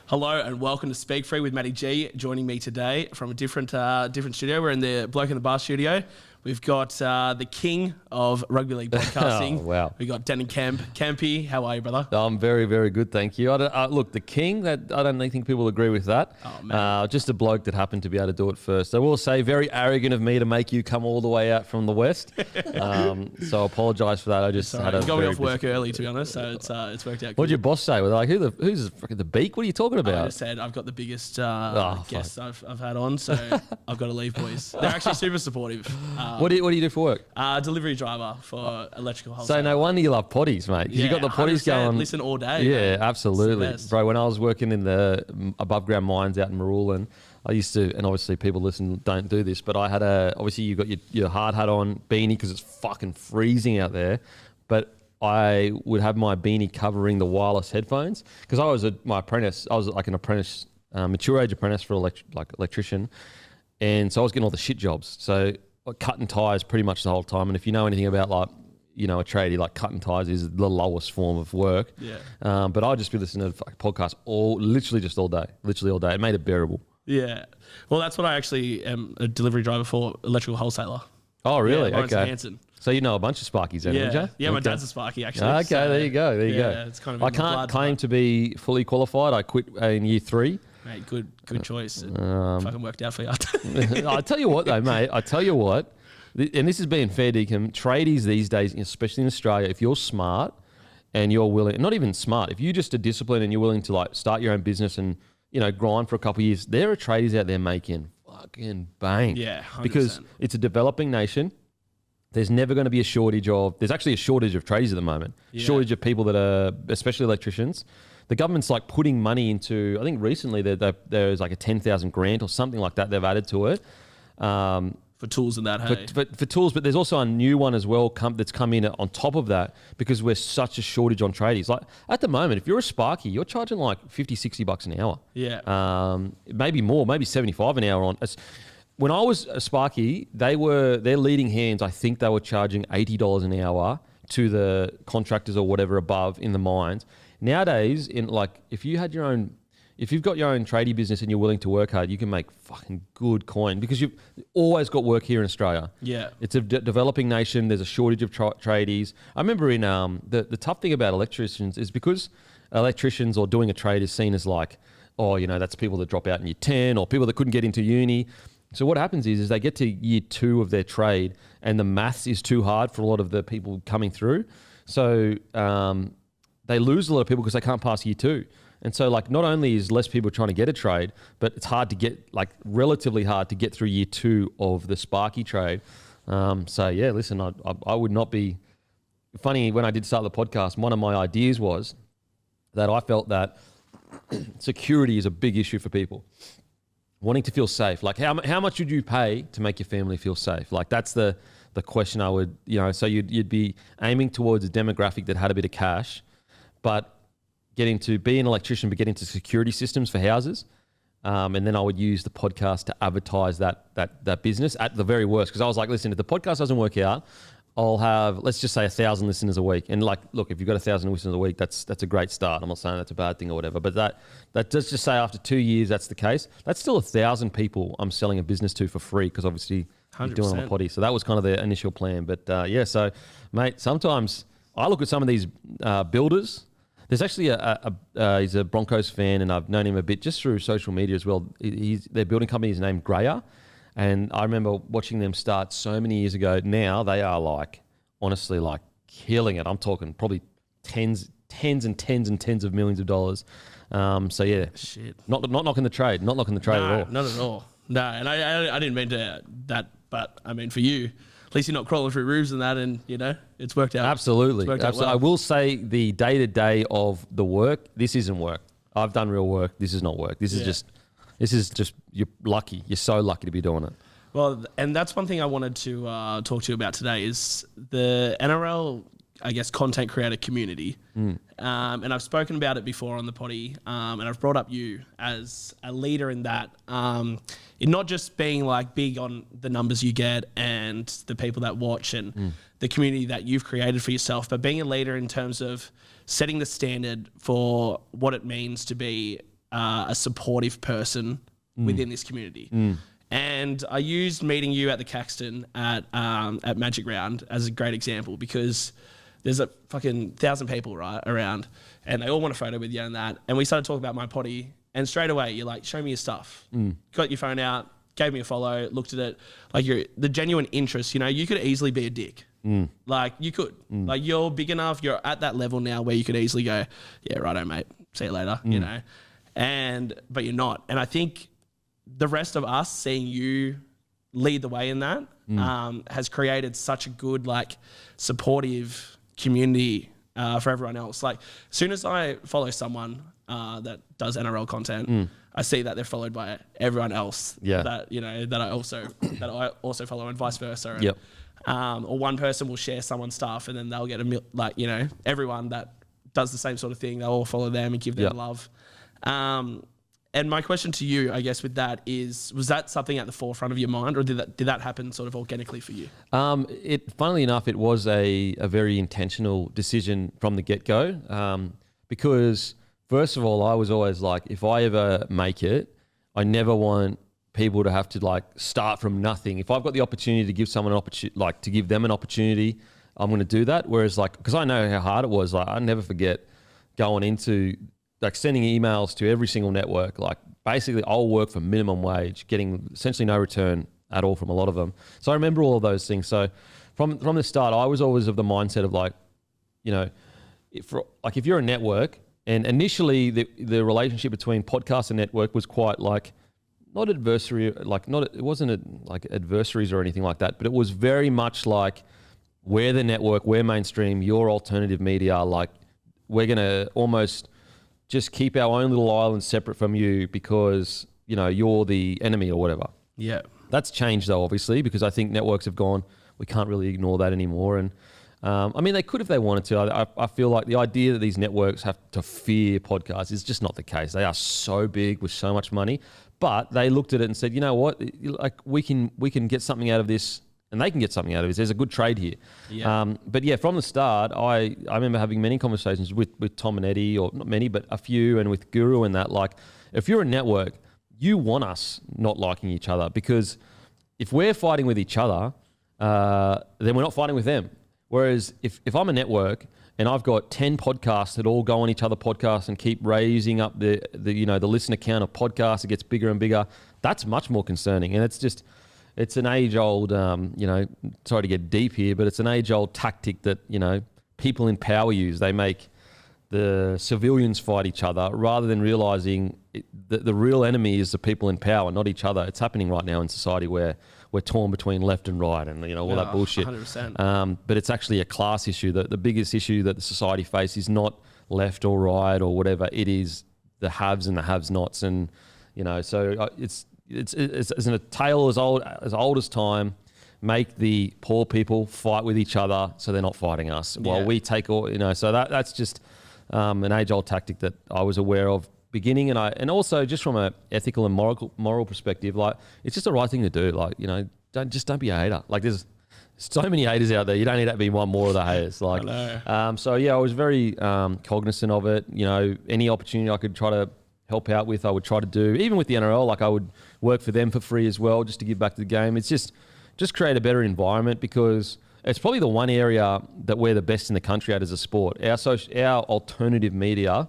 Hello and welcome to Speak Free with MattyG. Joining me today from a different studio. We're in the Bloke In A Bar studio. We've got the king of rugby league podcasting. Oh, wow. We've got Denan Kemp. Kempy, how are you, brother? I'm very, very good, thank you. Look, the king, I don't think people agree with that. Oh, man. Just a bloke that happened to be able to do it first. I will say, very arrogant of me to make you come all the way out from the west. So I apologise for that. I just had a you got me very off work early, to be honest, so it's worked out good. What did your boss say? Were they like, who's fucking the beak? What are you talking about? I just said, I've got the biggest guests I've had on, so I've got to leave, boys. They're actually super supportive. What do you do for work? Delivery driver for electrical wholesale. So no wonder you love potties, mate. Yeah, you got the potties 100%. going. Listen all day. Yeah, man. absolutely. Bro, when I was working in the above ground mines out in Marulan, I used to, and obviously people listen don't do this, but I had obviously you got your hard hat on, beanie, because it's fucking freezing out there. But I would have my beanie covering the wireless headphones because I was my apprentice. I was like an apprentice, mature age apprentice for electrician. And so I was getting all the shit jobs. So cutting tyres pretty much the whole time. And if you know anything about a tradie, like cutting tyres is the lowest form of work. Yeah. But I'd just be listening to podcasts literally all day. It made it bearable. Yeah. Well, that's what I actually am a delivery driver for, electrical wholesaler. Oh, really? Yeah, okay. Hanson. So you know a bunch of Sparkies then, don't you? Yeah, my dad's a Sparky, actually. Okay, so, there you go. Yeah, it's kind of I can't claim to be fully qualified. I quit in year 3. Mate, good choice. It fucking worked out for you. I tell you what, though, mate. And this is being fair, Deacon. Tradies these days, especially in Australia, if you're smart and you're willing, not even smart, if you just are disciplined and you're willing to start your own business and grind for a couple of years, there are tradies out there making fucking bank. Yeah, 100%. Because it's a developing nation. There's never going to be a shortage of. There's actually a shortage of tradies at the moment. Yeah. Shortage of people that are, especially electricians. The government's putting money into. I think recently there's like a 10,000 grant or something like that they've added to it. For tools and that, hey? For tools, but there's also a new one as well that's come in on top of that because we're such a shortage on tradies. Like at the moment, if you're a Sparky, you're charging like $50-$60 an hour. Yeah. Maybe more, maybe 75 an hour on. When I was a Sparky, their leading hands, I think they were charging $80 an hour to the contractors or whatever above in the mines. Nowadays, if you've got your own tradie business and you're willing to work hard, you can make fucking good coin because you've always got work here in Australia. Yeah. It's a developing nation. There's a shortage of tradies. I remember in the tough thing about electricians is because electricians or doing a trade is seen as that's people that drop out in year 10 or people that couldn't get into uni. So what happens is they get to year 2 of their trade and the maths is too hard for a lot of the people coming through. So they lose a lot of people because they can't pass year 2. And so not only is less people trying to get a trade, but it's hard to get, relatively hard to get through year 2 of the Sparky trade. So yeah, listen, I would not be funny when I did start the podcast. One of my ideas was that I felt that security is a big issue for people. Wanting to feel safe. How much would you pay to make your family feel safe? That's the question I would, so you'd be aiming towards a demographic that had a bit of cash, but getting to be an electrician, but get into security systems for houses. And then I would use the podcast to advertise that business at the very worst. Because I was like, listen, if the podcast doesn't work out, I'll have, let's just say 1,000 listeners a week. And look, if you've got 1,000 listeners a week, that's a great start. I'm not saying that's a bad thing or whatever, but that does just say after 2 years, that's the case. That's still 1,000 people I'm selling a business to for free because obviously 100%. You're doing it on a potty. So that was kind of the initial plan. But so mate, sometimes I look at some of these builders. There's actually he's a Broncos fan and I've known him a bit just through social media as well. Their building company is named Grayer. And I remember watching them start so many years ago. Now they are honestly killing it. I'm talking probably tens and tens of millions of dollars. So yeah, shit. Not knocking the trade. Not knocking the trade at all. Not at all. No, and I didn't mean to that, but I mean for you, at least you're not crawling through roofs and that, and it's worked out. Absolutely. Well. I will say the day-to-day of the work. This isn't work. I've done real work. This is not work. This is just you're lucky. You're so lucky to be doing it. Well, and that's one thing I wanted to talk to you about today is the NRL, I guess, content creator community. And I've spoken about it before on the potty, and I've brought up you as a leader in that. In not just being big on the numbers you get and the people that watch and the community that you've created for yourself, but being a leader in terms of setting the standard for what it means to be a supportive person within this community. And I used meeting you at the Caxton at Magic Round as a great example, because there's a fucking 1,000 people around, and they all want a photo with you and that. And we started talking about my potty, and straight away you're like, show me your stuff. Got your phone out, gave me a follow, looked at it. Like, the genuine interest, you know, you could easily be a dick. Like, you could. Like, you're big enough, you're at that level now where you could easily go, yeah, righto, mate, see you later, you know. But you're not. And I think the rest of us seeing you lead the way in that has created such a good, like, supportive community for everyone else. Like, as soon as I follow someone that does NRL content, I see that they're followed by everyone else that, you know, that I also follow, and vice versa. And, or one person will share someone's stuff, and then they'll get like, you know, everyone that does the same sort of thing, they'll all follow them and give them love. And my question to you, I guess, with that is, was that something at the forefront of your mind, or did that happen sort of organically for you? Funnily enough, it was a very intentional decision from the get-go, because first of all, I was always like, if I ever make it, I never want people to have to, like, start from nothing. If I've got the opportunity to give someone an opportunity, like, to give them an opportunity, I'm going to do that. Whereas, like, because I know how hard it was, like, I never forget going into, like, sending emails to every single network. Like, basically I'll work for minimum wage, getting essentially no return at all from a lot of them. So I remember all of those things. So from the start, I was always of the mindset of, like, you know, if you're a network, and initially the relationship between podcast and network was quite, like, not adversary, like, it wasn't like adversaries or anything like that, but it was very much like, we're the network, we're mainstream, you're alternative media. Like, we're going to almost just keep our own little island separate from you because, you know, you're the enemy or whatever. Yeah. That's changed though, obviously, because I think networks have gone, we can't really ignore that anymore. And I mean, they could if they wanted to. I feel like the idea that these networks have to fear podcasts is just not the case. They are so big with so much money, but they looked at it and said, you know what, like, we can get something out of this, and they can get something out of this. There's a good trade here. Yeah. But yeah, from the start, I remember having many conversations with Tom and Eddie, or not many, but a few, and with Guru and that. Like, if you're a network, you want us not liking each other, because if we're fighting with each other, then we're not fighting with them. Whereas if I'm a network and I've got 10 podcasts that all go on each other podcasts and keep raising up the you know, the listener count of podcasts, it gets bigger and bigger, that's much more concerning. And it's an age-old, you know, sorry to get deep here, but it's an age-old tactic that, you know, people in power use. They make the civilians fight each other rather than realising that the real enemy is the people in power, not each other. It's happening right now in society where we're torn between left and right, and, you know, all that bullshit. 100%. But it's actually a class issue. The biggest issue that the society faces is not left or right or whatever. It is the haves and the have-nots, and, you know, so it's a tale as old as time. Make the poor people fight with each other so they're not fighting us while we take all, you know. So that's just an age-old tactic that I was aware of beginning, and also just from a ethical and moral perspective, like, it's just the right thing to do. Like, you know, don't be a hater. Like, there's so many haters out there. You don't need to be one more of the haters. Like, so yeah, I was very cognizant of it. You know, any opportunity I could try to help out with, I would try to do. Even with the NRL, like, I would work for them for free as well, just to give back to the game. It's just create a better environment, because it's probably the one area that we're the best in the country at as a sport. Our alternative media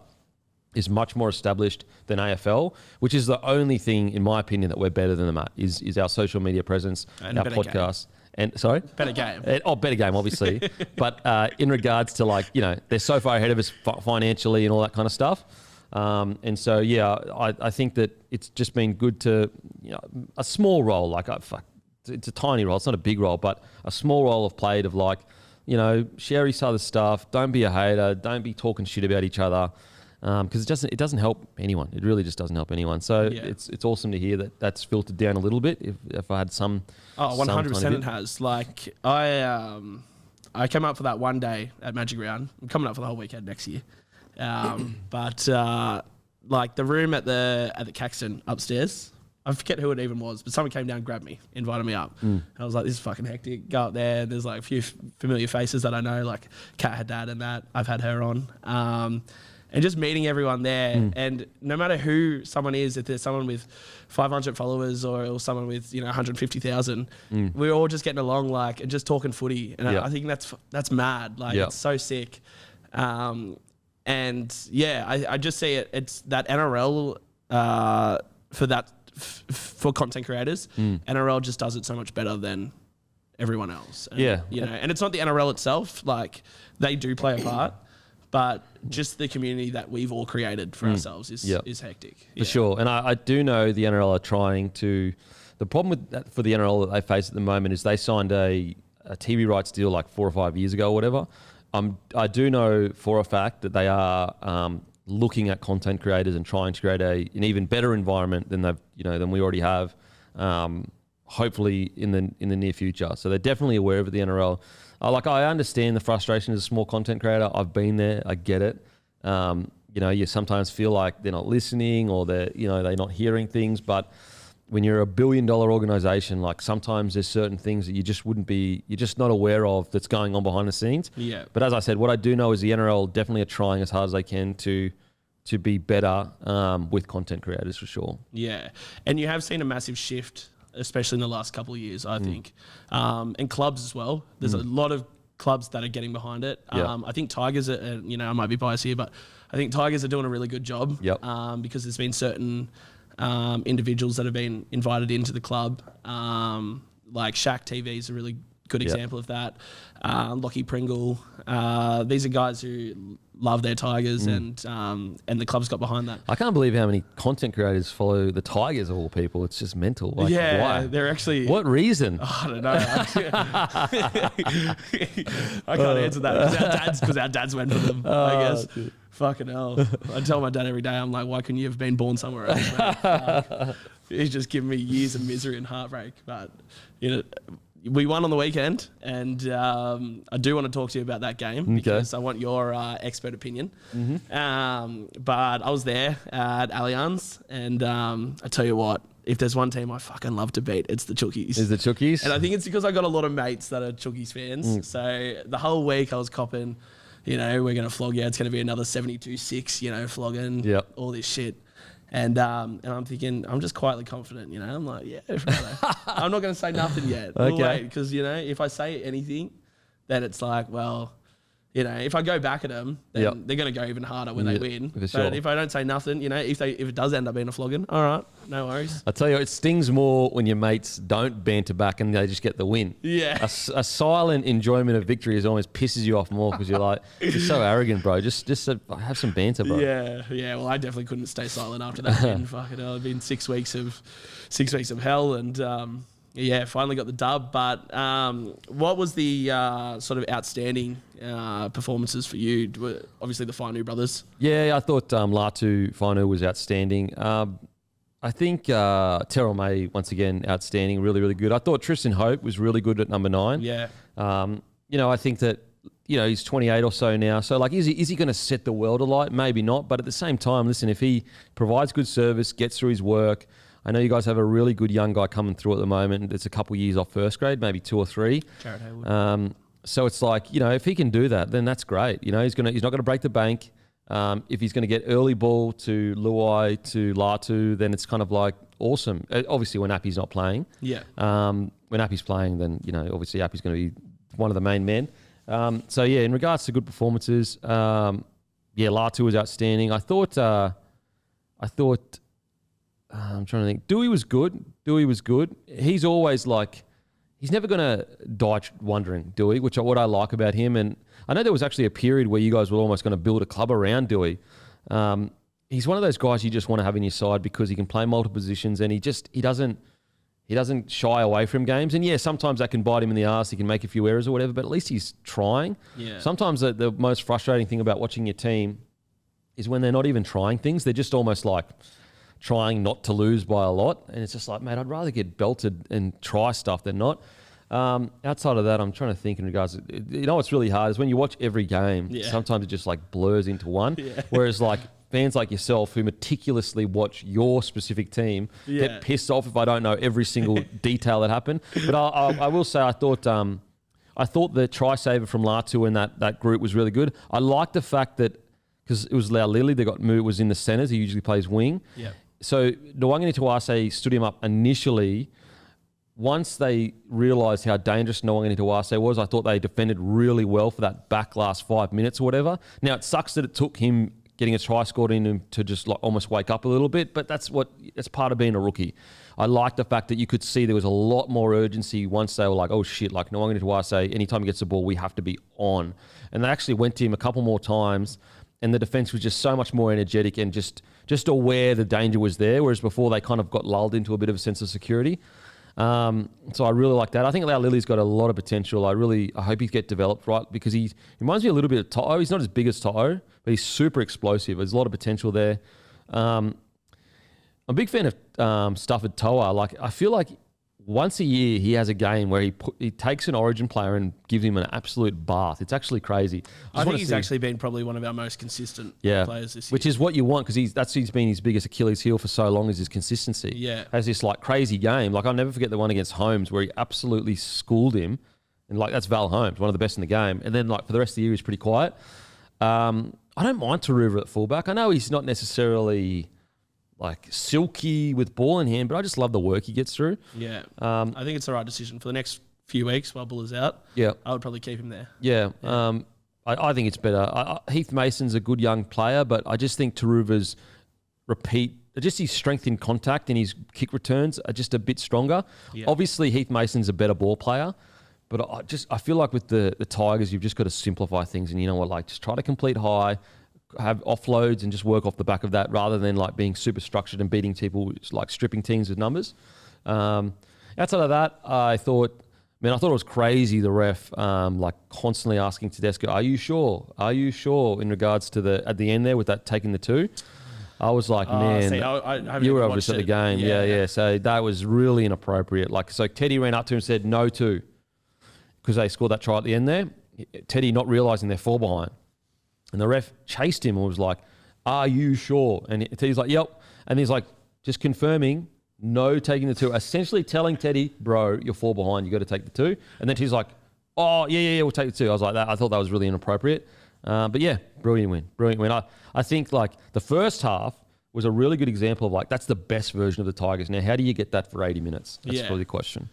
is much more established than AFL, which is the only thing, in my opinion, that we're better than them at, is our social media presence, and our podcast. Game. And sorry? Better game. Better game, obviously. But in regards to, like, you know, they're so far ahead of us financially and all that kind of stuff. And so, yeah, I think that it's just been good to, you know, a small role, like, it's a tiny role. It's not a big role, but a small role I've played of, like, you know, share each other's stuff. Don't be a hater. Don't be talking shit about each other. Because it doesn't help anyone. It really just doesn't help anyone. So it's awesome to hear that that's filtered down a little bit. If I had some, 100% it has. Like, I came up for that one day at Magic Round. I'm coming up for the whole weekend next year. But like, the room at the Caxton upstairs, I forget who it even was, but someone came down, grabbed me, invited me up. And I was like, this is fucking hectic. Go up there. There's, like, a few familiar faces that I know, like Kat Haddad and that. I've had her on. and just meeting everyone there. And no matter who someone is, if there's someone with 500 followers or someone with 150,000, we're all just getting along and just talking footy. And I think that's mad. It's so sick. And I just see it's that NRL for content creators. NRL just does it so much better than everyone else. And, and it's not the NRL itself. They do play a part, but just the community that we've all created for ourselves is hectic. For sure. And I do know the NRL are trying to... The problem with that for the NRL that they face at the moment is they signed a TV rights deal 4 or 5 years ago or whatever. I do know for a fact that they are looking at content creators and trying to create an even better environment than than we already have. Hopefully in the near future. So they're definitely aware of it, the NRL. I understand the frustration as a small content creator. I've been there. I get it. You sometimes feel like they're not listening or they're not hearing things. But when you're a $1 billion organization, sometimes there's certain things that you're just not aware of that's going on behind the scenes. Yeah. But as I said, what I do know is the NRL definitely are trying as hard as they can to be better with content creators for sure. Yeah. And you have seen a massive shift, especially in the last couple of years, I think. And clubs as well. There's a lot of clubs that are getting behind it. I think Tigers are, I might be biased here, but I think Tigers are doing a really good job because there's been certain individuals that have been invited into the club. Shaq TV is a really good example of that. Lockie Pringle. These are guys who love their Tigers and the club's got behind that. I can't believe how many content creators follow the Tigers of all people. It's just mental. Why? They're actually... What reason? I don't know. I can't answer that because our dads went for them, I guess. Dude. Fucking hell. I tell my dad every day, I'm like, why couldn't you have been born somewhere else? He's just given me years of misery and heartbreak. But, we won on the weekend, and I do want to talk to you about that game because I want your expert opinion. But I was there at Allianz, and I tell you what, if there's one team I fucking love to beat, it's the Chookies. Is the Chookies? And I think it's because I got a lot of mates that are Chookies fans. So the whole week I was copping, we're going to flog you. It's going to be another 72-6, flogging, all this shit. And I'm thinking, I'm just quietly confident, I'm like, yeah, I'm not going to say nothing yet. Okay. Because, if I say anything, then it's like, well, if I go back at them, then they're going to go even harder when they win. But if I don't say nothing, if it does end up being a flogging, all right, no worries. I tell you, it stings more when your mates don't banter back and they just get the win. Yeah. A silent enjoyment of victory is almost pisses you off more because you're like, you're so arrogant, bro. Just have some banter, bro. Yeah. Well, I definitely couldn't stay silent after that win. Fucking hell, it's been 6 weeks of hell, and finally got the dub. But what was the sort of outstanding performances for you? Obviously, the Fainu brothers. Yeah, I thought Latu Fainu was outstanding. I think Terrell May, once again, outstanding, really, really good. I thought Tristan Hope was really good at number 9. Yeah. I think that, he's 28 or so now. So, is he going to set the world alight? Maybe not. But at the same time, listen, if he provides good service, gets through his work, I know you guys have a really good young guy coming through at the moment. It's a couple years off first grade, maybe 2 or 3. Jared Haywood. So it's like, if he can do that, then that's great. He's not going to break the bank. If he's going to get early ball to Luai, to Latu, then it's kind of like awesome. Obviously, when Appy's not playing. Yeah. When Appy's playing, then, obviously Appy's going to be one of the main men. In regards to good performances, Latu was outstanding. I thought I'm trying to think. Dewey was good. He's always he's never going to die wondering, Dewey, which is what I like about him. And I know there was actually a period where you guys were almost going to build a club around Dewey. He's one of those guys you just want to have in your side because he can play multiple positions and he doesn't shy away from games. And yeah, sometimes that can bite him in the arse. He can make a few errors or whatever, but at least he's trying. Yeah. Sometimes the most frustrating thing about watching your team is when they're not even trying things. They're just almost trying not to lose by a lot. And it's just like, mate, I'd rather get belted and try stuff than not. Outside of that, I'm trying to think in regards to, what's really hard is when you watch every game, sometimes it just blurs into one. Yeah. Whereas fans like yourself who meticulously watch your specific team get pissed off if I don't know every single detail that happened. But I will say I thought the try saver from Latu and that group was really good. I like the fact that because it was Lily that got moved, was in the centres. He usually plays wing. Yeah. So Nwangini Tuase stood him up initially. Once they realised how dangerous Nwangini Tuase was, I thought they defended really well for that back last 5 minutes or whatever. Now, it sucks that it took him getting a try scored in him to just like almost wake up a little bit, but that's part of being a rookie. I like the fact that you could see there was a lot more urgency once they were like, oh shit, like Nwangini Tuase, anytime he gets the ball, we have to be on. And they actually went to him a couple more times, and the defence was just so much more energetic and just aware the danger was there, whereas before they kind of got lulled into a bit of a sense of security. So I really like that. I think Lily's got a lot of potential. I hope he gets developed right, because he reminds me a little bit of To'o. He's not as big as To'o, but he's super explosive. There's a lot of potential there. I'm a big fan of Stafford Toa. Like, I feel like once a year he has a game where he takes an Origin player and gives him an absolute bath. It's actually crazy. I think he's actually been probably one of our most consistent players this year. Which is what you want, because he's been his biggest Achilles heel for so long, is his consistency. Yeah. Has this like crazy game. Like, I'll never forget the one against Holmes where he absolutely schooled him. And like, that's Val Holmes, one of the best in the game. And then like for the rest of the year, he's pretty quiet. I don't mind Taruva at fullback. I know he's not necessarily like silky with ball in hand, but I just love the work he gets through. Yeah. I think it's the right decision for the next few weeks while Buller's out. Yeah. I would probably keep him there. Yeah. I think it's better. Heath Mason's a good young player, but I just think Taruva's just his strength in contact and his kick returns are just a bit stronger. Yeah. Obviously, Heath Mason's a better ball player, but I feel like with the Tigers, you've just got to simplify things, and you know what, like just try to complete high, have offloads and just work off the back of that, rather than like being super structured and beating people, like stripping teams with numbers. Outside of that, I thought it was crazy, the ref like constantly asking Tedesco, are you sure? Are you sure? In regards to at the end there with that taking the 2. I was like, man, you were obviously at the game. Yeah. So that was really inappropriate. Like, so Teddy ran up to him and said, no 2, because they scored that try at the end there. Teddy not realising they're 4 behind. And the ref chased him and was like, are you sure? And Teddy's like, yep. And he's like, just confirming, no taking the 2. Essentially telling Teddy, bro, you're 4 behind, you got to take the 2. And then Teddy's like, oh, yeah, we'll take the 2. I was like, I thought that was really inappropriate. But yeah, brilliant win. I think like the first half was a really good example of like, that's the best version of the Tigers. Now, how do you get that for 80 minutes? That's probably the question.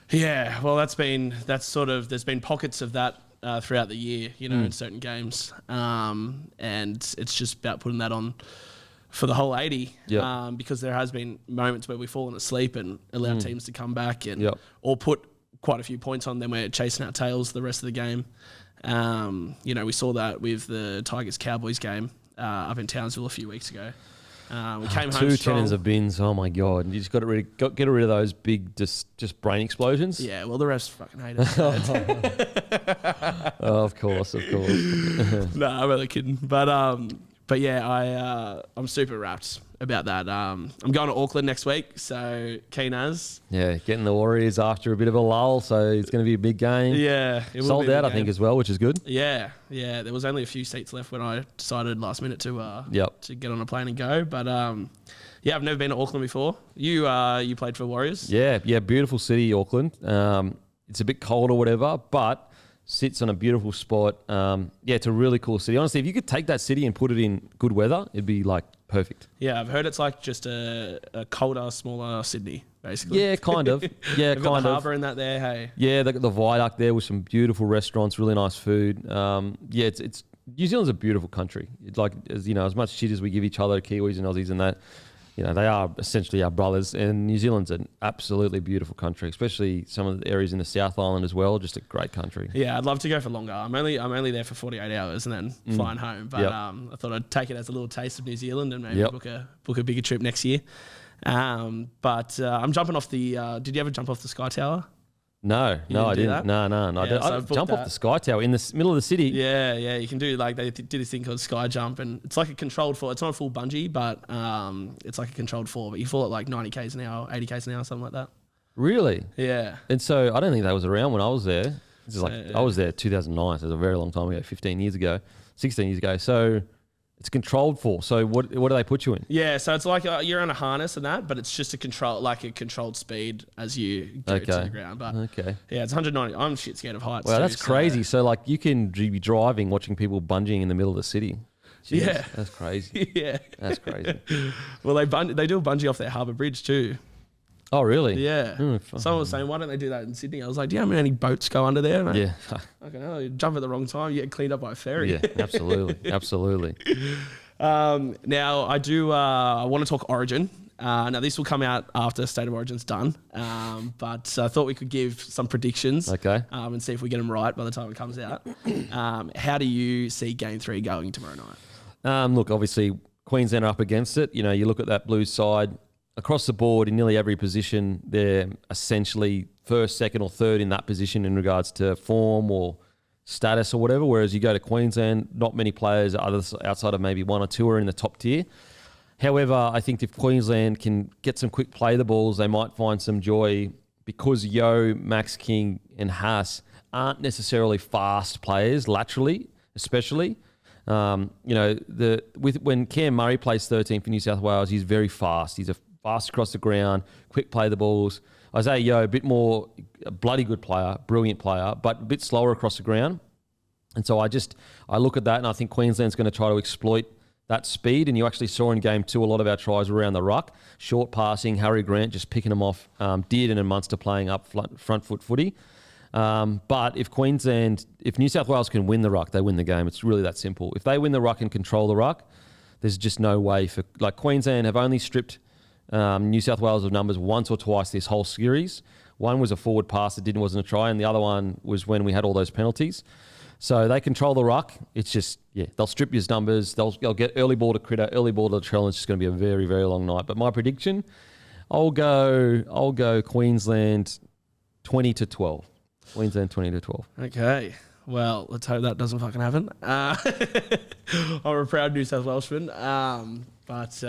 Yeah, well, there's been pockets of that throughout the year, in certain games. And it's just about putting that on for the whole 80. Yep. Because there has been moments where we've fallen asleep and allowed teams to come back and or put quite a few points on them. We're chasing our tails the rest of the game. We saw that with the Tigers-Cowboys game up in Townsville a few weeks ago. We came home strong. 2 tens of bins. Oh my god! You just got to get rid of those big just brain explosions. Yeah, well, the refs fucking hate it. Oh, of course. No, I'm really kidding. But yeah, I'm super wrapped about that. I'm going to Auckland next week, so keen as. Yeah, getting the Warriors after a bit of a lull, so it's going to be a big game. Yeah, it will sold out, I think, as well, which is good. Yeah. There was only a few seats left when I decided last minute to get on a plane and go. But I've never been to Auckland before. You played for Warriors. Yeah, beautiful city, Auckland. It's a bit cold or whatever, but sits on a beautiful spot. It's a really cool city. Honestly, if you could take that city and put it in good weather, it'd be like perfect. Yeah, I've heard it's like just a colder, smaller Sydney, basically. Yeah, kind of. Yeah, kind of. The harbour in that there, hey. Yeah, they got the viaduct there with some beautiful restaurants, really nice food. It's New Zealand's a beautiful country. It's like, as much shit as we give each other, Kiwis and Aussies and that, they are essentially our brothers, and New Zealand's an absolutely beautiful country, especially some of the areas in the South Island as well. Just a great country. Yeah, I'd love to go for longer. I'm only there for 48 hours and then flying home. But I thought I'd take it as a little taste of New Zealand and maybe book a bigger trip next year. But I'm jumping off the. Did you ever jump off the Sky Tower? No, I didn't. No. I jump off the Sky Tower in the middle of the city. Yeah. You can do they do this thing called Sky Jump, and it's like a controlled fall. It's not a full bungee, but it's like a controlled fall. But you fall at like 90 k's an hour, 80 k's an hour, something like that. Really? Yeah. And so I don't think that was around when I was there. This is I was there 2009, so it was a very long time ago, 16 years ago. So it's a controlled fall. So what do they put you in? Yeah, so it's like you're on a harness and that, but it's just a controlled speed as you go to the ground. But yeah, it's 190. I'm shit scared of heights. Wow, that's crazy. So like you can be driving, watching people bungeeing in the middle of the city. Jeez, Yeah. That's crazy. Yeah. That's crazy. Well, they do a bungee off their harbour bridge too. Oh, really? Yeah. Someone was saying, why don't they do that in Sydney? I was like, do you know how many boats go under there, mate? Yeah. Okay, oh, you jump at the wrong time, you get cleaned up by a ferry. Yeah, absolutely. Absolutely. Now, I want to talk Origin. Now, this will come out after State of Origin's done, but I thought we could give some predictions and see if we get them right by the time it comes out. How do you see Game 3 going tomorrow night? Look, obviously, Queensland are up against it. You know, you look at that Blues side, across the board in nearly every position, they're essentially first, second or third in that position in regards to form or status or whatever, whereas you go to Queensland, not many players outside of maybe one or two are in the top tier. However, I think if Queensland can get some quick play the balls, they might find some joy because Yo, Max King and Haas aren't necessarily fast players laterally, especially. When Cam Murray plays 13 for New South Wales, he's very fast. He's fast across the ground, quick play the balls. Isaiah Yo, a bit more, a bloody good player, brilliant player, but a bit slower across the ground. And so I look at that and I think Queensland's going to try to exploit that speed. And you actually saw in Game 2 a lot of our tries were around the ruck, short passing, Harry Grant just picking them off, Dearden and Munster playing up front foot footy. But if New South Wales can win the ruck, they win the game. It's really that simple. If they win the ruck and control the ruck, there's just no way for Queensland have only stripped New South Wales of numbers once or twice this whole series. One was a forward pass that wasn't a try, and the other one was when we had all those penalties. So they control the ruck. It's just, they'll strip his numbers. They'll get early ball to critter, early ball to challenge. It's going to be a very, very long night. But my prediction, I'll go Queensland 20-12. Queensland 20-12. Okay. Well, let's hope that doesn't fucking happen. I'm a proud New South Welshman. But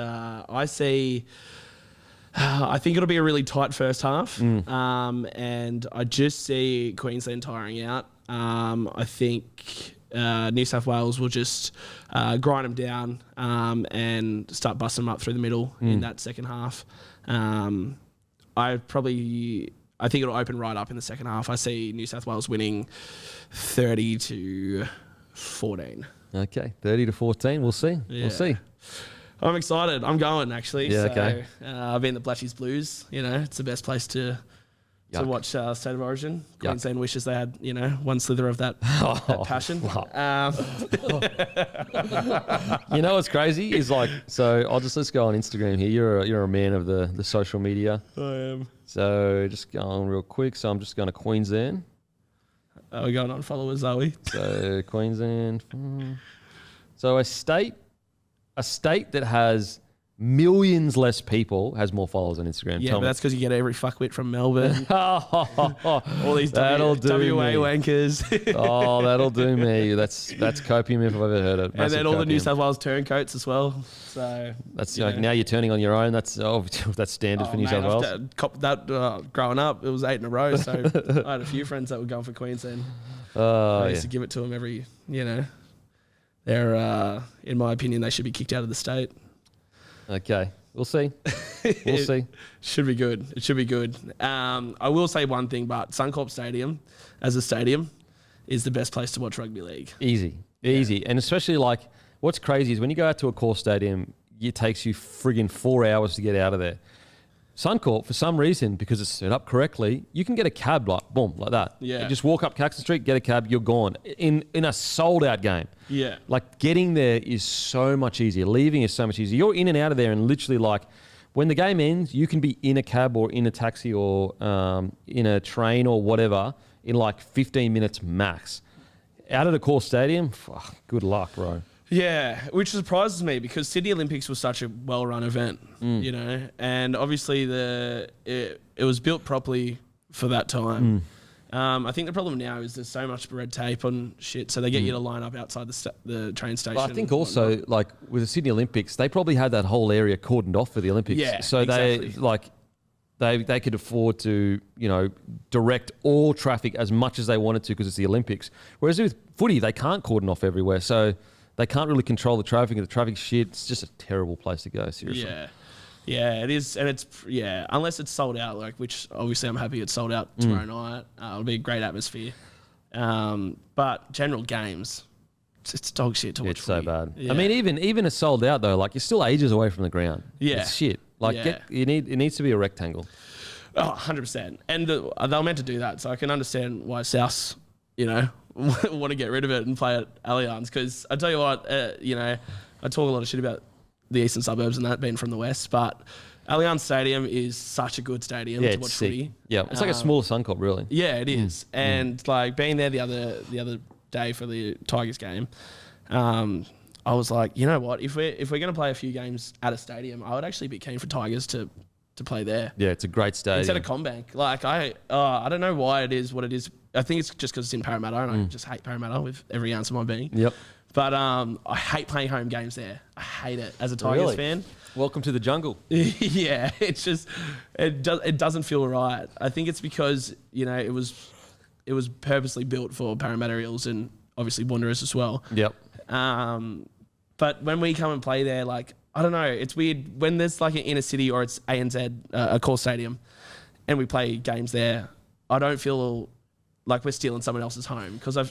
I think it'll be a really tight first half. And I just see Queensland tiring out. I think New South Wales will just grind them down and start busting them up through the middle in that second half. I think it'll open right up in the second half. I see New South Wales winning 30-14. Okay, 30-14. We'll see. Yeah. We'll see. I'm excited. I'm going, actually. Yeah, okay. I've been the Blatchies Blues. You know, it's the best place to watch State of Origin. Queensland wishes they had, one slither of that passion. You know what's crazy is let's go on Instagram here. You're a man of the social media. I am. So just going real quick. So I'm just going to Queensland. We're going on followers, are we? So Queensland. So a state that has millions less people has more followers on Instagram. Yeah, but that's because you get every fuckwit from Melbourne. All these WA wankers. Oh, that'll do me. That's copium if I've ever heard it. And then all the New South Wales turncoats as well. So that's now you're turning on your own. That's standard for New South Wales. Copped that growing up. It was 8 in a row. So I had a few friends that were going for Queensland. I used to give it to them every. They're in my opinion they should be kicked out of the state. Okay, we'll see. We'll see. Should be good. It should be good. I will say one thing, but Suncorp Stadium, as a stadium, is the best place to watch rugby league. Easy. And especially what's crazy is when you go out to a core stadium, it takes you friggin' 4 hours to get out of there. Suncorp, for some reason, because it's set up correctly, you can get a cab like that. Yeah. You just walk up Caxton Street, get a cab, you're gone. In a sold-out game. Yeah. Getting there is so much easier. Leaving is so much easier. You're in and out of there and literally when the game ends, you can be in a cab or in a taxi or in a train or whatever in 15 minutes max. Out of the core stadium, good luck, bro. Yeah, which surprises me because Sydney Olympics was such a well-run event, and obviously it was built properly for that time. I think the problem now is there's so much red tape on shit, so they get you to line up outside the train station. But I think also, with the Sydney Olympics, they probably had that whole area cordoned off for the Olympics. Yeah, so exactly. they could afford to, direct all traffic as much as they wanted to because it's the Olympics. Whereas with footy, they can't cordon off everywhere, so they can't really control the traffic, and the traffic shit. It's just a terrible place to go, seriously. Yeah, it is, and unless it's sold out, which obviously I'm happy it's sold out tomorrow night. It'll be a great atmosphere. But general games, it's dog shit to watch. It's so footy. bad. Yeah. I mean, even a sold out though, like you're still ages away from the ground. Yeah. It's shit. Like Yeah. it needs to be a rectangle. Oh, 100%. And they're meant to do that, so I can understand why Souths, you know, want to get rid of it and play at Allianz. Because I tell you what, you know, I talk a lot of shit about the eastern suburbs and that being from the west, but Allianz Stadium is such a good stadium to watch footy. Yeah, it's like a smaller Suncorp, really. Yeah, it is. And like being there the other day for the Tigers game, I was like, you know what? If we're going to play a few games at a stadium, I would actually be keen for Tigers to play there. Yeah, it's a great stadium. Instead of Combank. Like, I don't know why it is what it is. I think it's just because it's in Parramatta, and I just hate Parramatta with every ounce of my being. Yep. But I hate playing home games there. I hate it as a Tigers fan. Welcome to the jungle. Yeah, it's just it doesn't feel right. I think it's because, you know, it was purposely built for Parramatta Eels and obviously Wanderers as well. Yep. But when we come and play there, like, I don't know, it's weird when there's like an inner city or it's ANZ, a core stadium, and we play games there. I don't feel like we're stealing someone else's home because I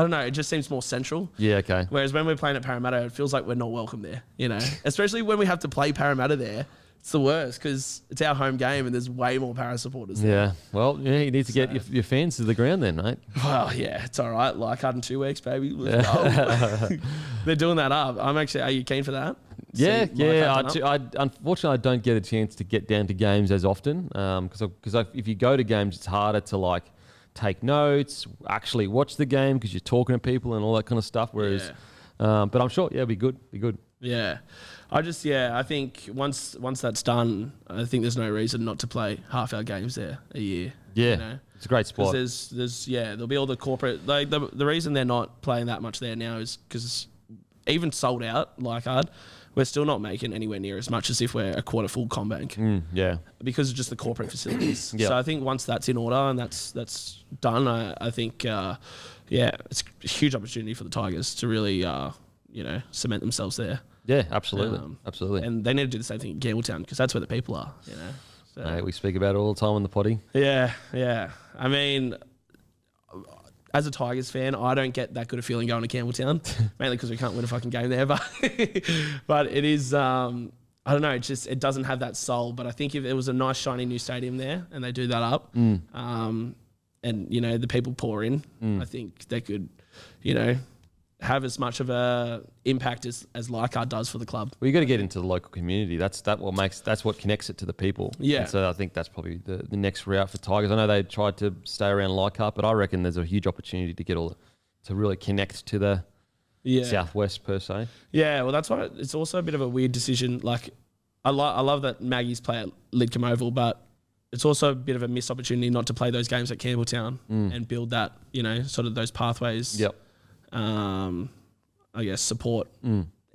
don't know, it just seems more central. Yeah, okay. Whereas when we're playing at Parramatta, it feels like we're not welcome there, you know? Especially when we have to play Parramatta there. It's the worst because it's our home game and there's way more Para supporters there. Yeah. Well, yeah, you need to get your fans to the ground then, mate. Well, yeah, it's all right. Leichhardt in 2 weeks, baby. Let's go. They're doing that up. Are you keen for that? Yeah. Unfortunately, I don't get a chance to get down to games as often because if you go to games, it's harder to like take notes, actually watch the game because you're talking to people and all that kind of stuff. Whereas, but I'm sure, yeah, it'll be good. Yeah. I think once that's done, I think there's no reason not to play half our games there a year. Yeah. You know? It's a great spot. There'll be all the corporate, like the reason they're not playing that much there now is because even sold out, Leichhardt, we're still not making anywhere near as much as if we're a quarter full Combank. Yeah. Because of just the corporate facilities. Yep. So I think once that's in order and that's done, I think, it's a huge opportunity for the Tigers to really, cement themselves there. Yeah, absolutely. Absolutely. And they need to do the same thing in Gambletown because that's where the people are, you know. So, Hey, we speak about it all the time on the potty. yeah. I mean, as a Tigers fan, I don't get that good a feeling going to Campbelltown, mainly because we can't win a fucking game there. But it is, I don't know, it doesn't have that soul. But I think if there was a nice, shiny new stadium there and they do that up, and, you know, the people pour in, I think they could, you know, have as much of a impact as Leichhardt does for the club. Well, you got to get into the local community. That's what connects it to the people. Yeah. And so I think that's probably the next route for Tigers. I know they tried to stay around Leichhardt, but I reckon there's a huge opportunity to get to really connect to the southwest per se. Yeah, well, that's why it's also a bit of a weird decision. Like, I love that Maggie's play at Lidcombe Oval, but it's also a bit of a missed opportunity not to play those games at Campbelltown and build that, you know, sort of those pathways. Yep. I guess support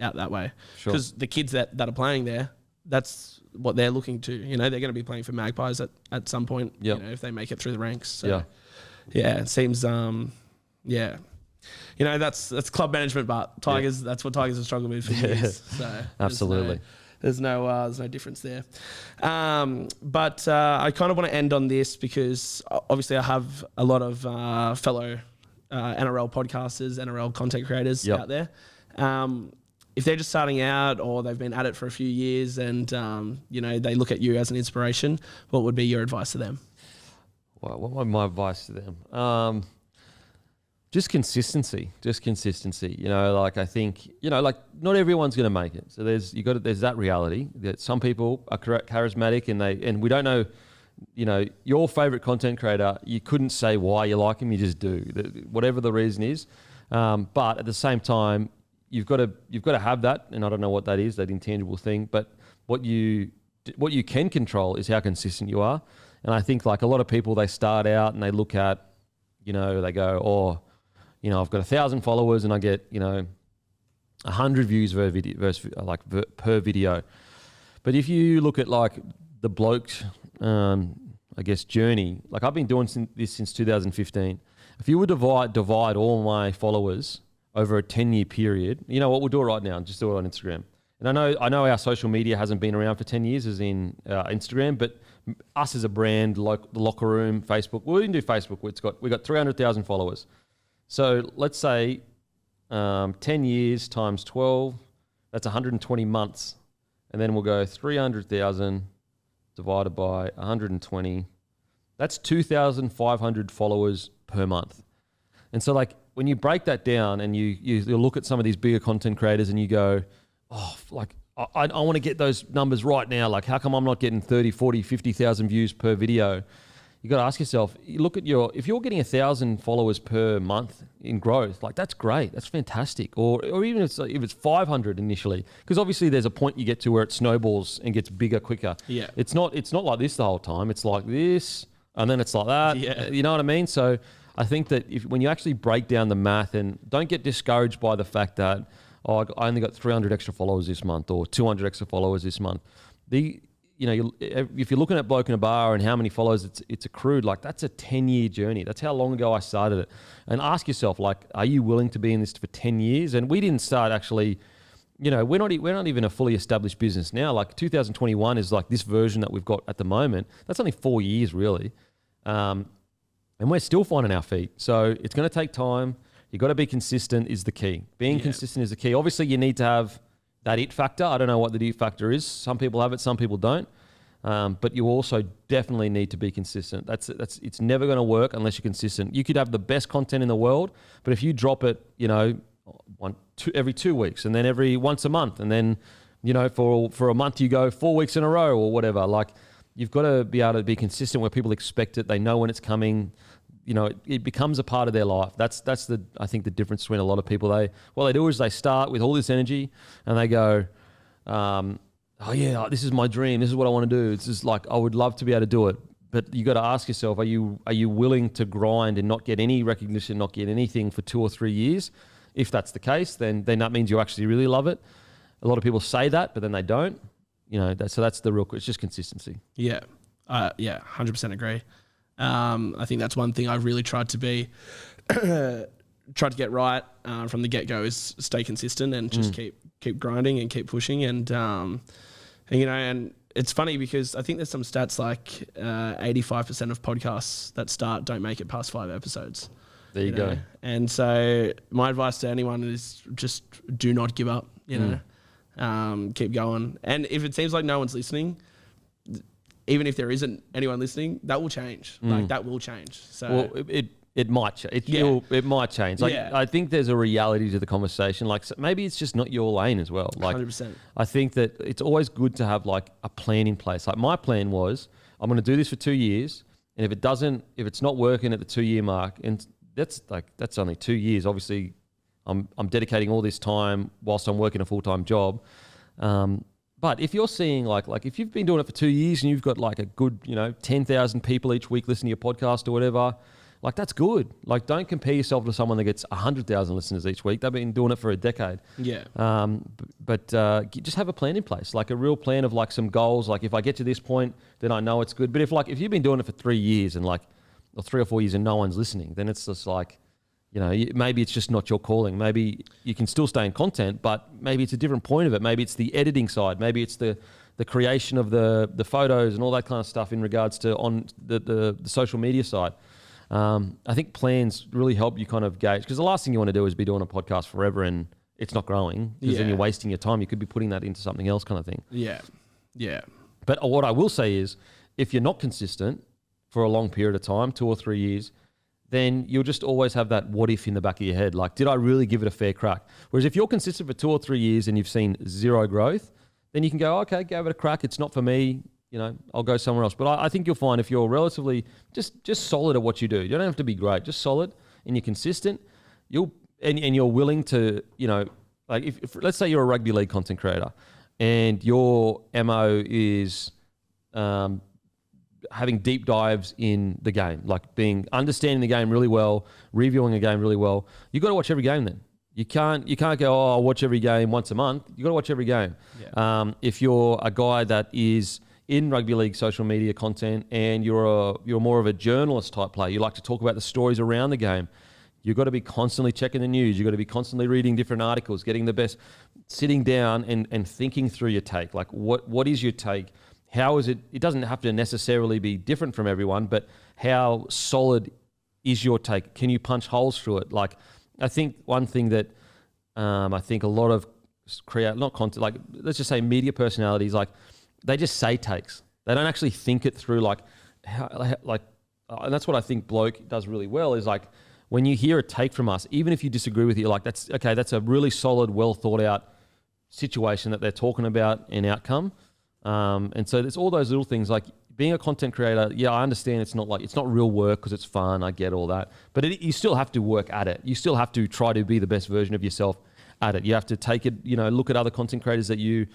out that way Sure. because the kids that are playing there, that's what they're looking to. You know, they're going to be playing for Magpies at some point. Yep. You know, if they make it through the ranks. So, yeah, it seems. You know, that's club management, but Tigers. That's what Tigers have struggled with for years. So absolutely. There's no difference there. But I kind of want to end on this because obviously I have a lot of fellow NRL podcasters, NRL content creators out there. If they're just starting out or they've been at it for a few years and, you know, they look at you as an inspiration, what would be your advice to them? Well, what would my advice to them? Just consistency. You know, like I think, you know, like not everyone's going to make it. So there's that reality that some people are charismatic and we don't know. You know, your favorite content creator, you couldn't say why you like him, you just do, whatever the reason is. But at the same time, you've got to have that, and I don't know what that is, that intangible thing. But what you can control is how consistent you are. And I think like a lot of people, they start out and they look at, you know, they go, oh, you know, I've got 1,000 followers and I get, you know, 100 views per video. But if you look at like the blokes, I guess, journey. Like I've been doing this since 2015. If you would divide all my followers over a 10-year period, you know what, we'll do it right now. Just do it on Instagram. And I know our social media hasn't been around for 10 years as in Instagram, but us as a brand, like the Locker Room, Facebook, we didn't do Facebook. We got 300,000 followers. So let's say 10 years times 12, that's 120 months. And then we'll go 300,000 divided by 120. That's 2,500 followers per month. And so like when you break that down and you look at some of these bigger content creators and you go, oh, like I want to get those numbers right now. Like how come I'm not getting 30, 40, 50,000 views per video? You got to ask yourself, you look at if you're getting 1,000 followers per month in growth, like that's great. That's fantastic. Or even if it's 500 initially, because obviously there's a point you get to where it snowballs and gets bigger quicker. Yeah. It's not like this the whole time. It's like this and then it's like that. Yeah. You know what I mean? So I think that when you actually break down the math and don't get discouraged by the fact that, oh, I only got 300 extra followers this month or 200 extra followers this month. If you're looking at Bloke In A Bar and how many followers it's accrued, like that's a 10-year journey. That's how long ago I started it. And ask yourself, like, are you willing to be in this for 10 years? And we didn't start actually, we're not even a fully established business now. Like 2021 is like this version that we've got at the moment. That's only 4 years really. And we're still finding our feet. So it's going to take time. You got to be consistent is the key. Being consistent is the key. Obviously you need to have that it factor. I don't know what the it factor is. Some people have it, some people don't. But you also definitely need to be consistent. It's never going to work unless you're consistent. You could have the best content in the world, but if you drop it, every 2 weeks and then every once a month, and then, for a month you go 4 weeks in a row or whatever, like you've got to be able to be consistent where people expect it. They know when it's coming. It becomes a part of their life. That's I think the difference between a lot of people. What they do is they start with all this energy and they go, oh yeah, this is my dream. This is what I want to do. It's just like, I would love to be able to do it. But you got to ask yourself, are you willing to grind and not get any recognition, not get anything for 2 or 3 years? If that's the case, then that means you actually really love it. A lot of people say that, but then they don't. So that's the real, it's just consistency. Yeah. 100% agree. I think that's one thing I've really tried to get right from the get-go is stay consistent and just keep grinding and keep pushing. And it's funny because I think there's some stats like 85% of podcasts that start don't make it past 5 episodes. There you go. And so my advice to anyone is just do not give up, keep going. And if it seems like no one's listening, even if there isn't anyone listening, that will change. Like that will change. So it might change. It might change. Like I think there's a reality to the conversation. Like maybe it's just not your lane as well. Like 100%. I think that it's always good to have like a plan in place. Like my plan was I'm going to do this for 2 years, and if it's not working at the 2-year mark, and that's only 2 years. Obviously, I'm dedicating all this time whilst I'm working a full-time job. But if you're seeing like if you've been doing it for 2 years and you've got like a good, 10,000 people each week listening to your podcast or whatever, like that's good. Like don't compare yourself to someone that gets 100,000 listeners each week. They've been doing it for a decade. Yeah. But just have a plan in place, like a real plan of like some goals. Like if I get to this point, then I know it's good. But if you've been doing it for 3 years and or 3 or 4 years and no one's listening, then it's just like, maybe it's just not your calling. Maybe you can still stay in content, but maybe it's a different point of it. Maybe it's the editing side. Maybe it's the creation of the photos and all that kind of stuff in regards to on the social media side. I think plans really help you kind of gauge, because the last thing you want to do is be doing a podcast forever and it's not growing, because then you're wasting your time. You could be putting that into something else kind of thing. Yeah. Yeah. But what I will say is if you're not consistent for a long period of time, 2 or 3 years, then you'll just always have that what if in the back of your head. Like, did I really give it a fair crack? Whereas if you're consistent for 2 or 3 years and you've seen zero growth, then you can go, okay, give it a crack. It's not for me. I'll go somewhere else. But I think you'll find if you're relatively just solid at what you do, you don't have to be great, just solid, and you're consistent, and you're willing to, like if let's say you're a rugby league content creator and your MO is having deep dives in the game, like understanding the game really well, reviewing a game really well. You got to watch every game then. You can't go, oh, I'll watch every game once a month. You got to watch every game. Yeah. If you're a guy that is in rugby league social media content and you're more of a journalist type player, you like to talk about the stories around the game, you've got to be constantly checking the news. You've got to be constantly reading different articles, getting the best, sitting down and thinking through your take. Like what is your take? How is it? It doesn't have to necessarily be different from everyone, but how solid is your take? Can you punch holes through it? Like, I think one thing that I think a lot of not content, like let's just say media personalities, like they just say takes. They don't actually think it through. And that's what I think Bloke does really well is like when you hear a take from us, even if you disagree with it, you're like, that's okay. That's a really solid, well thought out situation that they're talking about and outcome. And so there's all those little things like being a content creator. Yeah, I understand it's not real work because it's fun. I get all that, but you still have to work at it. You still have to try to be the best version of yourself at it. You have to take it, look at other content creators that you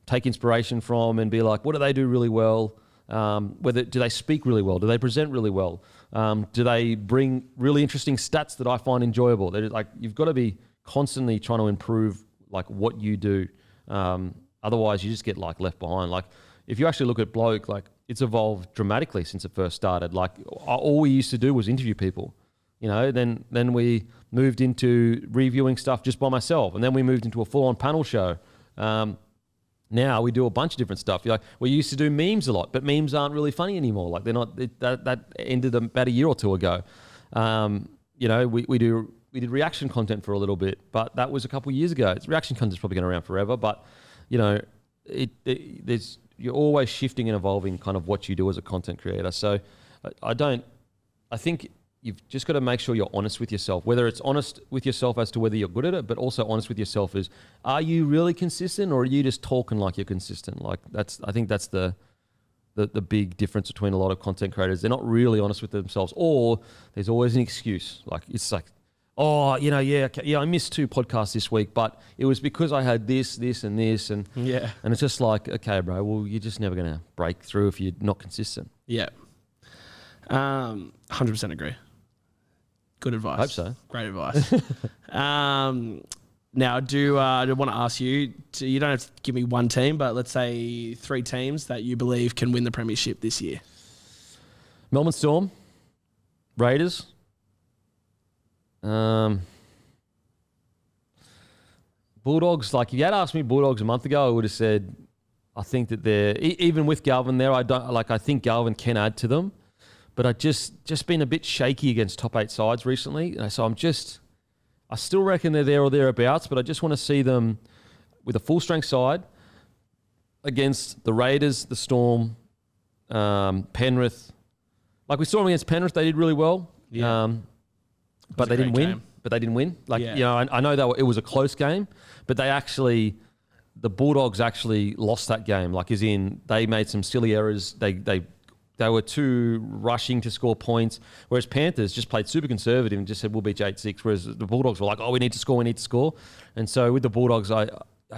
take inspiration from and be like, what do they do really well? Do they speak really well? Do they present really well? Do they bring really interesting stats that I find enjoyable? You've got to be constantly trying to improve like what you do. Otherwise you just get like left behind. Like if you actually look at Bloke, like it's evolved dramatically since it first started. Like all we used to do was interview people, then we moved into reviewing stuff just by myself. And then we moved into a full on panel show. Now we do a bunch of different stuff. We used to do memes a lot, but memes aren't really funny anymore. Like they're not. That ended about a year or two ago. We did reaction content for a little bit, but that was a couple of years ago. Reaction content's probably going to be around forever, but you're always shifting and evolving kind of what you do as a content creator. So I think you've just got to make sure you're honest with yourself, whether it's honest with yourself as to whether you're good at it, but also honest with yourself is, are you really consistent or are you just talking like you're consistent? Like I think that's the big difference between a lot of content creators. They're not really honest with themselves, or there's always an excuse. Like it's like, I missed 2 podcasts this week, but it was because I had this, and this, and it's just like, okay, bro, well, you're just never going to break through if you're not consistent. Yeah. 100% agree. Good advice. I hope so. Great advice. Now, I do want to ask you, you don't have to give me one team, but let's say 3 teams that you believe can win the premiership this year. Melbourne Storm, Raiders, Bulldogs. Like if you had asked me Bulldogs a month ago, I would have said, I think that they're, even with Galvin there, I think Galvin can add to them. But I just been a bit shaky against top 8 sides recently. So I still reckon they're there or thereabouts, but I just want to see them with a full strength side against the Raiders, the Storm, Penrith. Like we saw them against Penrith, they did really well. Yeah. But they didn't win. I know that it was a close game, but the Bulldogs actually lost that game. Like as in they made some silly errors. They were too rushing to score points, whereas Panthers just played super conservative and just said, we'll beat you 8-6, whereas the Bulldogs were like, we need to score. And so with the Bulldogs, I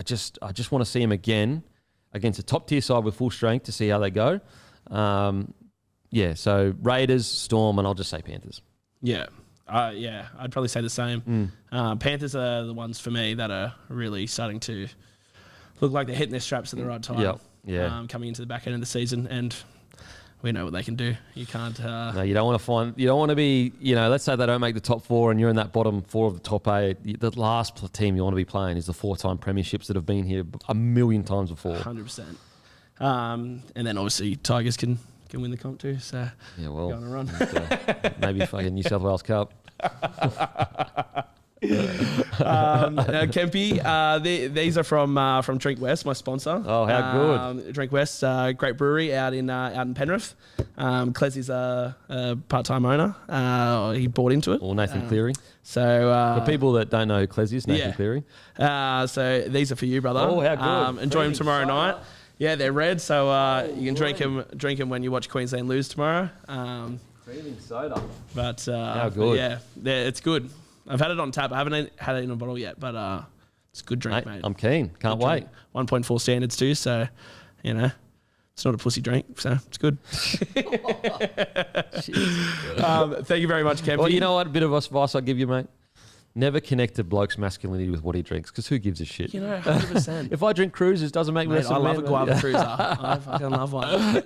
just want to see them again against a top-tier side with full strength to see how they go. So Raiders, Storm, and I'll just say Panthers. Yeah. I'd probably say the same. Panthers are the ones for me that are really starting to look like they're hitting their straps at the right time. Yeah. Coming into the back end of the season, and we know what they can do. You can't. No, you don't want to be. Let's say they don't make the top 4, and you're in that bottom 4 of the top 8. The last team you want to be playing is the 4-time premierships that have been here a million times before. 100%. And then obviously Tigers can win the comp too. So yeah, well, go on a run. Maybe fucking New South Wales Cup. Kempy, these are from Drink West, my sponsor. Oh, how good! Drink West, great brewery out in Penrith. Clesy's a part-time owner. He bought into it. Or Nathan Cleary. So for people that don't know who Clesy is, Nathan Cleary. So these are for you, brother. Oh, how good! Enjoy them tomorrow night. Yeah, they're red, so you can drink them when you watch Queensland lose tomorrow. Creaming soda. But how good! Yeah, it's good. I've had it on tap. I haven't had it in a bottle yet, but it's a good drink, mate. I'm keen. Can't wait. 1.4 standards too, so it's not a pussy drink, so it's good. Thank you very much, Kempy. Well, you know what? A bit of advice I'd give you, mate. Never connect a bloke's masculinity with what he drinks, because who gives a shit? 100%. If I drink cruisers, doesn't make me less of a man. I love a guava cruiser. I fucking love one.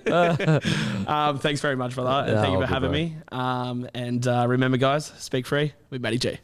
Thanks very much for that. And thank you for having me. And remember, guys, speak free with MattyG.